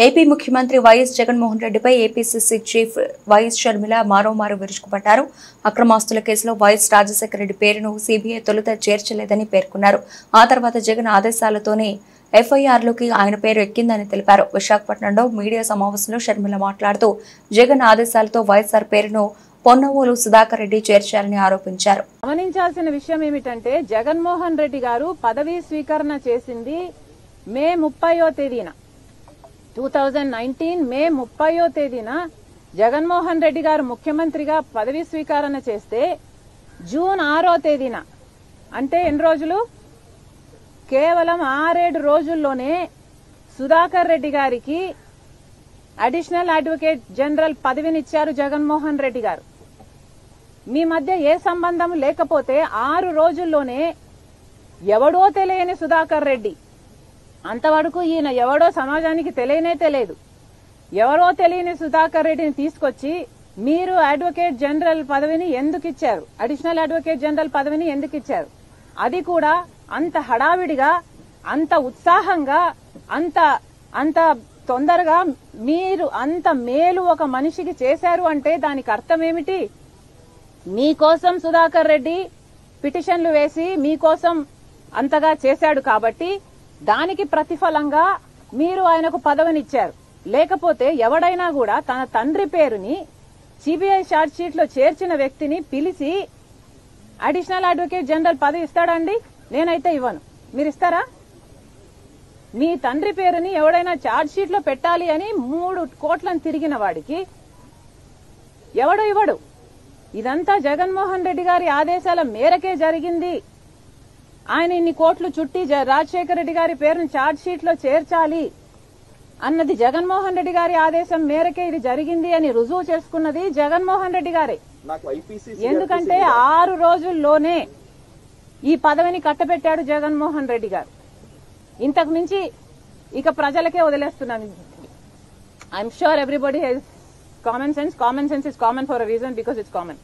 AP ముఖ్యమంత్రి YS Jaganmohan రెడ్డిపై APCC chief YS Sharmila మారోమారు విరుచుకుపడ్డారు. అక్రమాస్తుల కేసులో వైఎస్ రాజశేఖర రెడ్డి పేరును సీబీఐ తొలుత చేర్చలేదని పేర్కొన్నారు. ఆ తర్వాత జగన్ ఆదేశాలతోనే ఎఫ్ఐఆర్లోకి ఆయన పేరు ఎక్కిందని తెలిపారు. విశాఖపట్నంలో మీడియా సమావేశంలో షర్మిల మాట్లాడుతూ జగన్ ఆదేశాలతో వైఎస్ఆర్ పేరును పొన్నవోలు సుధాకర్ రెడ్డి చేర్చారని ఆరోపించారు. గమనించాల్సిన విషయం ఏమిటంటే జగన్మోహన్ రెడ్డి గారు పదవీ స్వీకరణ చేసింది మే 30వ తేదీన 2019 మే 30వ తేదీన జగన్మోహన్ రెడ్డి గారు ముఖ్యమంత్రిగా పదవీ స్వీకరణ చేస్తే జూన్ 6వ తేదీన అంటే ఎన్ని రోజులు కేవలం 6-7 రోజుల్లోనే సుధాకర్ రెడ్డి గారికి అడిషనల్ అడ్వకేట్ జనరల్ పదవినిచ్చారు జగన్మోహన్ రెడ్డి గారు. మీ మధ్య ఏ సంబంధం లేకపోతే 6 రోజుల్లోనే ఎవడో తెలియని సుధాకర్ రెడ్డి, అంతవరకు ఈయన ఎవడో సమాజానికి తెలియనే తెలియదు, ఎవరో తెలియని సుధాకర్ రెడ్డిని తీసుకొచ్చి మీరు అడ్వకేట్ జనరల్ పదవిని ఎందుకు ఇచ్చారు, అడిషనల్ అడ్వకేట్ జనరల్ పదవిని ఎందుకు ఇచ్చారు, అది కూడా అంత హడావిడిగా, అంత ఉత్సాహంగా, అంత తొందరగా మీరు అంత మేలు ఒక మనిషికి చేశారు అంటే దానికి అర్థం ఏమిటి? మీకోసం సుధాకర్ రెడ్డి పిటిషన్లు వేసి మీకోసం అంతగా చేశాడు కాబట్టి దానికి ప్రతిఫలంగా మీరు ఆయనకు పదవినిచ్చారు. లేకపోతే ఎవడైనా కూడా తన తండ్రి పేరుని సిబిఐ ఛార్జ్ షీట్ లో చేర్చిన వ్యక్తిని పిలిచి అడిషనల్ అడ్వకేట్ జనరల్ పదవి ఇస్తాడండి? నేనైతే ఇవ్వను. మీరు ఇస్తారా? మీ తండ్రి పేరుని ఎవడైనా ఛార్జ్ షీట్ లో పెట్టాలి అని 3 కోట్లను తిరిగిన వాడికి ఎవడు ఇవ్వడు. ఇదంతా జగన్మోహన్ రెడ్డి గారి ఆదేశాల మేరకే జరిగింది. ఆయన ఇన్ని కోట్లు చుట్టి రాజశేఖర రెడ్డి గారి పేరును ఛార్జ్ షీట్ లో చేర్చాలి అన్నది జగన్మోహన్ రెడ్డి గారి ఆదేశం మేరకే ఇది జరిగింది అని రుజువు చేసుకున్నది జగన్మోహన్ రెడ్డి గారే. ఎందుకంటే 6 రోజుల్లోనే ఈ పదవిని కట్టబెట్టాడు జగన్మోహన్ రెడ్డి గారు. ఇంతకు మించి ఇక ప్రజలకే వదిలేస్తున్నాను. I'm sure everybody has common sense. Common sense is common for a reason because it's common.